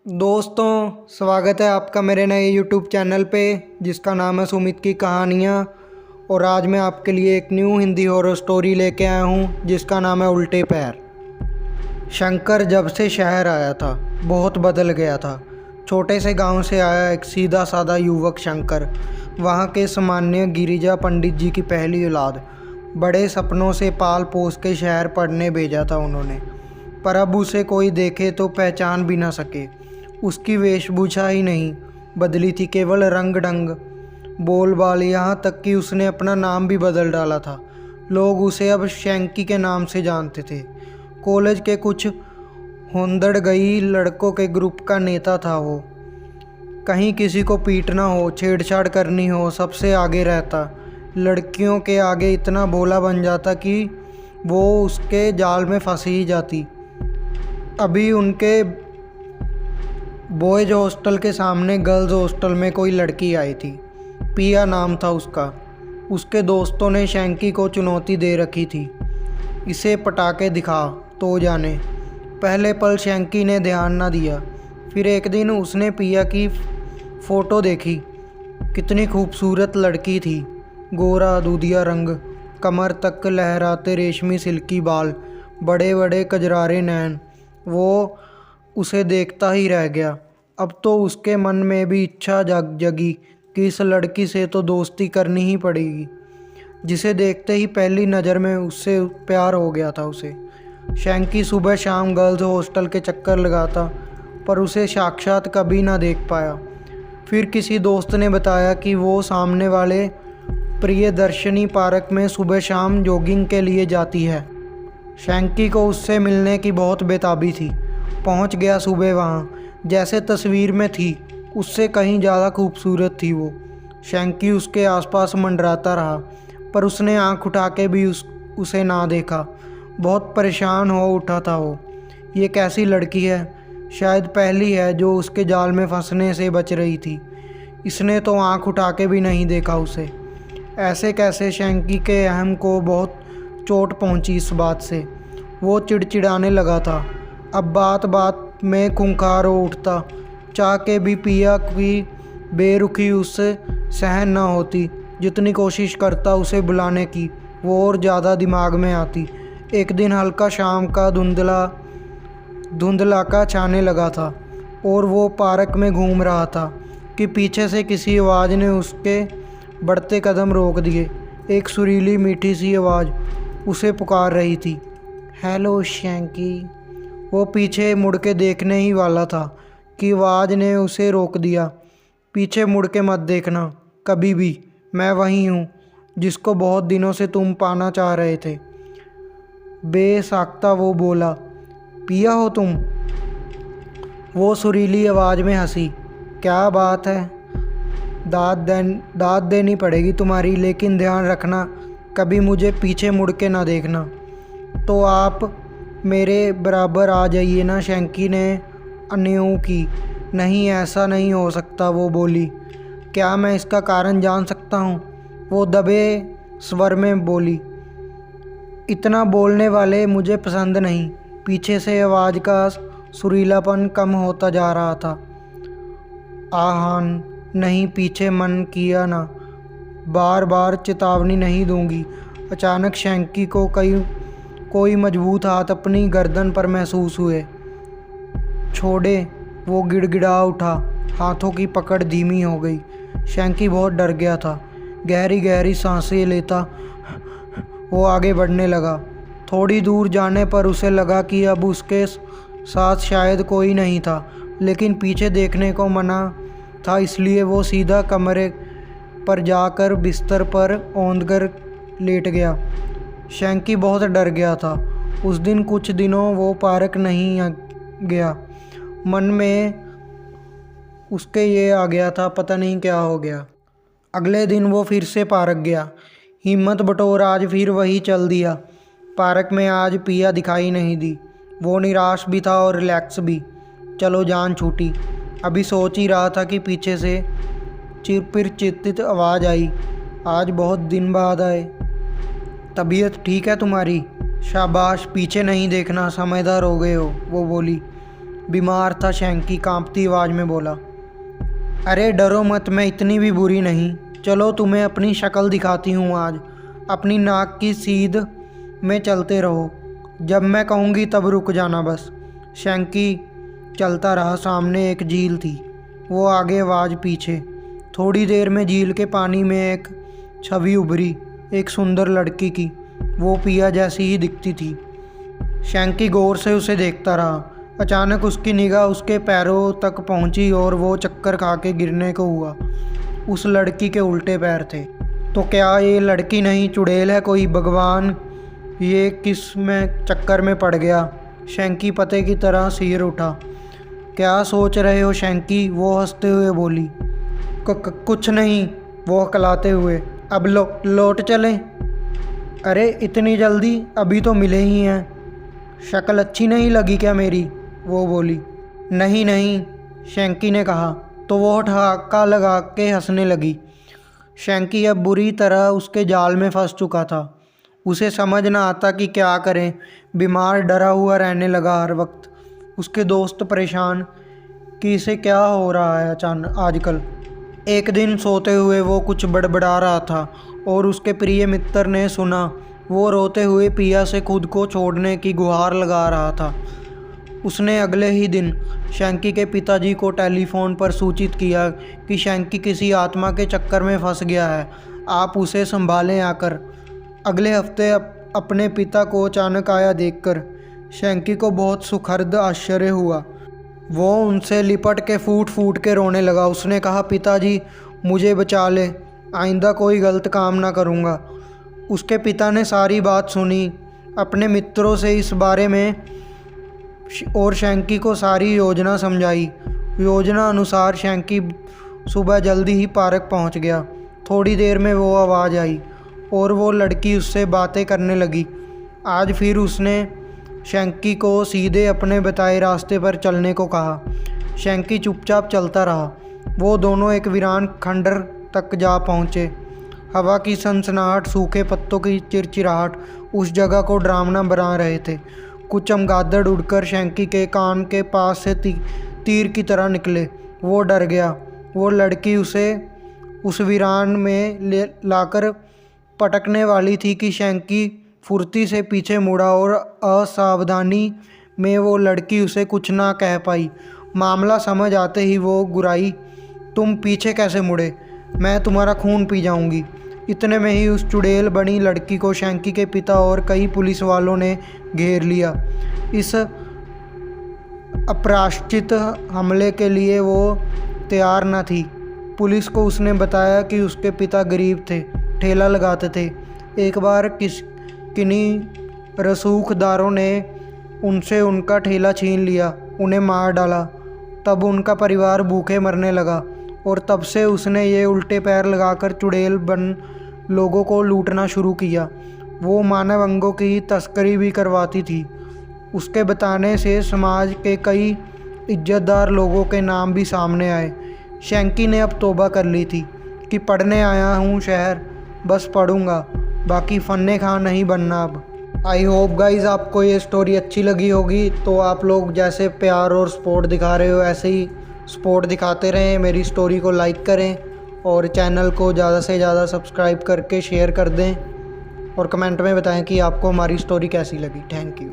दोस्तों, स्वागत है आपका मेरे नए YouTube चैनल पे जिसका नाम है सुमित की कहानियाँ। और आज मैं आपके लिए एक न्यू हिंदी हॉरर स्टोरी लेके आया हूँ जिसका नाम है उल्टे पैर। शंकर जब से शहर आया था बहुत बदल गया था। छोटे से गांव से आया एक सीधा साधा युवक शंकर, वहाँ के सामान्य गिरिजा पंडित जी की पहली औलाद। बड़े सपनों से पाल पोस के शहर पढ़ने भेजा था उन्होंने, पर अब उसे कोई देखे तो पहचान भी ना सके। उसकी वेशभूषा ही नहीं बदली थी, केवल रंग ढंग, बोल बाल, यहाँ तक कि उसने अपना नाम भी बदल डाला था। लोग उसे अब शैंकी के नाम से जानते थे। कॉलेज के कुछ होंदड़ गई लड़कों के ग्रुप का नेता था वो। कहीं किसी को पीटना हो, छेड़छाड़ करनी हो, सबसे आगे रहता। लड़कियों के आगे इतना भोला बन जाता कि वो उसके जाल में फंस ही जाती। अभी उनके बॉयज़ हॉस्टल के सामने गर्ल्स हॉस्टल में कोई लड़की आई थी। पिया नाम था उसका। उसके दोस्तों ने शैंकी को चुनौती दे रखी थी, इसे पटाके दिखा तो जाने। पहले पल शैंकी ने ध्यान ना दिया, फिर एक दिन उसने पिया की फ़ोटो देखी। कितनी खूबसूरत लड़की थी, गोरा दूधिया रंग, कमर तक लहराते रेशमी सिल्की बाल, बड़े बड़े कजरारे नैन। वो उसे देखता ही रह गया। अब तो उसके मन में भी इच्छा जगी कि इस लड़की से तो दोस्ती करनी ही पड़ेगी, जिसे देखते ही पहली नज़र में उससे प्यार हो गया था उसे। शैंकी सुबह शाम गर्ल्स हॉस्टल के चक्कर लगाता, पर उसे साक्षात कभी ना देख पाया। फिर किसी दोस्त ने बताया कि वो सामने वाले प्रियदर्शनी पार्क में सुबह शाम जॉगिंग के लिए जाती है। शैंकी को उससे मिलने की बहुत बेताबी थी। पहुंच गया सुबह वहाँ, जैसे तस्वीर में थी उससे कहीं ज़्यादा खूबसूरत थी वो। शैंकी उसके आसपास मंडराता रहा, पर उसने आंख उठा के भी उसे ना देखा। बहुत परेशान हो उठा था वो। ये कैसी लड़की है, शायद पहली है जो उसके जाल में फंसने से बच रही थी। इसने तो आंख उठा के भी नहीं देखा उसे। ऐसे कैसे? शैंकी के अहम को बहुत चोट पहुंची इस बात से। वो चिड़चिड़ाने लगा था। अब बात बात में खूंखार हो उठता। चाह के भी पिया की बेरुखी उससे सहन न होती। जितनी कोशिश करता उसे बुलाने की, वो और ज़्यादा दिमाग में आती। एक दिन हल्का शाम का धुंधलाका छाने लगा था और वो पार्क में घूम रहा था कि पीछे से किसी आवाज़ ने उसके बढ़ते कदम रोक दिए। एक सुरीली मीठी सी आवाज़ उसे पुकार रही थी, हेलो शैंकी। वो पीछे मुड़ के देखने ही वाला था कि आवाज़ ने उसे रोक दिया। पीछे मुड़ के मत देखना कभी भी, मैं वही हूँ जिसको बहुत दिनों से तुम पाना चाह रहे थे। बेसाख्ता वो बोला, पिया हो तुम? वो सुरीली आवाज़ में हंसी, क्या बात है, दाद देनी पड़ेगी तुम्हारी, लेकिन ध्यान रखना कभी मुझे पीछे मुड़ के ना देखना। तो आप मेरे बराबर आ जाइए ना, शैंकी ने अनयूं की। नहीं, ऐसा नहीं हो सकता, वो बोली। क्या मैं इसका कारण जान सकता हूँ? वो दबे स्वर में बोली। इतना बोलने वाले मुझे पसंद नहीं। पीछे से आवाज़ का सुरीलापन कम होता जा रहा था। आहान नहीं, पीछे मन किया ना, बार बार चेतावनी नहीं दूंगी। अचानक शैंकी को कोई मजबूत हाथ अपनी गर्दन पर महसूस हुए। छोड़े, वो गिड़गिड़ा उठा। हाथों की पकड़ धीमी हो गई। शैंकी बहुत डर गया था। गहरी गहरी सांसें लेता वो आगे बढ़ने लगा। थोड़ी दूर जाने पर उसे लगा कि अब उसके साथ शायद कोई नहीं था, लेकिन पीछे देखने को मना था, इसलिए वो सीधा कमरे पर जाकर बिस्तर पर औंधकर लेट गया। शैंकी बहुत डर गया था। उस दिन कुछ दिनों वो पार्क नहीं गया। मन में उसके ये आ गया था, पता नहीं क्या हो गया। अगले दिन वो फिर से पार्क गया। हिम्मत बटोर आज फिर वही चल दिया। पार्क में आज पिया दिखाई नहीं दी। वो निराश भी था और रिलैक्स भी। चलो जान छूटी। अभी सोच ही रहा था कि पीछे से फिर चिंतित आवाज़ आई, आज बहुत दिन बाद आए। तबीयत ठीक है तुम्हारी? शाबाश, पीछे नहीं देखना, समझदार हो गए हो, वो बोली। बीमार था शैंकी कांपती आवाज़ में बोला। अरे डरो मत, मैं इतनी भी बुरी नहीं। चलो तुम्हें अपनी शक्ल दिखाती हूँ आज। अपनी नाक की सीध में चलते रहो, जब मैं कहूँगी तब रुक जाना बस। शैंकी चलता रहा। सामने एक झील थी, वो आगे आवाज़ पीछे। थोड़ी देर में झील के पानी में एक छवि उभरी, एक सुंदर लड़की की। वो पिया जैसी ही दिखती थी। शैंकी गौर से उसे देखता रहा। अचानक उसकी निगाह उसके पैरों तक पहुंची और वो चक्कर खा के गिरने को हुआ। उस लड़की के उल्टे पैर थे। तो क्या ये लड़की नहीं, चुड़ैल है कोई? भगवान, ये किस में चक्कर में पड़ गया? शैंकी पते की तरह सिर उठा। क्या सोच रहे हो शैंकी? वो हंसते हुए बोली। कुछ नहीं, वो हकलाते हुए। अब लौट चलें? अरे इतनी जल्दी? अभी तो मिले ही हैं। शक्ल अच्छी नहीं लगी क्या मेरी? वो बोली। नहीं नहीं, शैंकी ने कहा। तो वो ठहाका लगा के हंसने लगी। शैंकी अब बुरी तरह उसके जाल में फंस चुका था। उसे समझ ना आता कि क्या करें। बीमार डरा हुआ रहने लगा हर वक्त। उसके दोस्त परेशान कि इसे क्या हो रहा है अचानक आजकल। एक दिन सोते हुए वो कुछ बड़बड़ा रहा था और उसके प्रिय मित्र ने सुना। वो रोते हुए पिया से खुद को छोड़ने की गुहार लगा रहा था। उसने अगले ही दिन शैंकी के पिताजी को टेलीफोन पर सूचित किया कि शैंकी किसी आत्मा के चक्कर में फंस गया है, आप उसे संभालें आकर। अगले हफ्ते अपने पिता को अचानक आया देखकर शैंकी को बहुत सुखद आश्चर्य हुआ। वो उनसे लिपट के फूट फूट के रोने लगा। उसने कहा, पिताजी मुझे बचा ले, आइंदा कोई गलत काम ना करूँगा। उसके पिता ने सारी बात सुनी, अपने मित्रों से इस बारे में और शैंकी को सारी योजना समझाई। योजना अनुसार शैंकी सुबह जल्दी ही पार्क पहुंच गया। थोड़ी देर में वो आवाज़ आई और वो लड़की उससे बातें करने लगी। आज फिर उसने शैंकी को सीधे अपने बताए रास्ते पर चलने को कहा। शैंकी चुपचाप चलता रहा। वो दोनों एक वीरान खंडर तक जा पहुँचे। हवा की सनसनाहट, सूखे पत्तों की चिरचिराहट उस जगह को डरावना बना रहे थे। कुछ चमगादड़ उड़कर शैंकी के कान के पास से तीर की तरह निकले। वो डर गया। वो लड़की उसे उस वीरान में लाकर पटकने वाली थी कि शैंकी फुर्ती से पीछे मुड़ा और असावधानी में वो लड़की उसे कुछ ना कह पाई। मामला समझ आते ही वो गुर्राई, तुम पीछे कैसे मुड़े? मैं तुम्हारा खून पी जाऊंगी। इतने में ही उस चुड़ैल बनी लड़की को शैंकी के पिता और कई पुलिस वालों ने घेर लिया। इस अप्रायश्चित हमले के लिए वो तैयार न थी। पुलिस को उसने बताया कि उसके पिता गरीब थे, ठेला लगाते थे। एक बार किन्हीं रसूखदारों ने उनसे उनका ठेला छीन लिया, उन्हें मार डाला। तब उनका परिवार भूखे मरने लगा और तब से उसने ये उल्टे पैर लगाकर चुड़ैल बन लोगों को लूटना शुरू किया। वो मानव अंगों की तस्करी भी करवाती थी। उसके बताने से समाज के कई इज्जतदार लोगों के नाम भी सामने आए। शैंकी ने अब तौबा कर ली थी कि पढ़ने आया हूँ शहर, बस पढ़ूंगा, बाकी फन्ने खां नहीं बनना अब। आई होप गाइज आपको ये स्टोरी अच्छी लगी होगी। तो आप लोग जैसे प्यार और सपोर्ट दिखा रहे हो ऐसे ही सपोर्ट दिखाते रहें। मेरी स्टोरी को लाइक करें और चैनल को ज़्यादा से ज़्यादा सब्सक्राइब करके शेयर कर दें और कमेंट में बताएं कि आपको हमारी स्टोरी कैसी लगी। Thank you.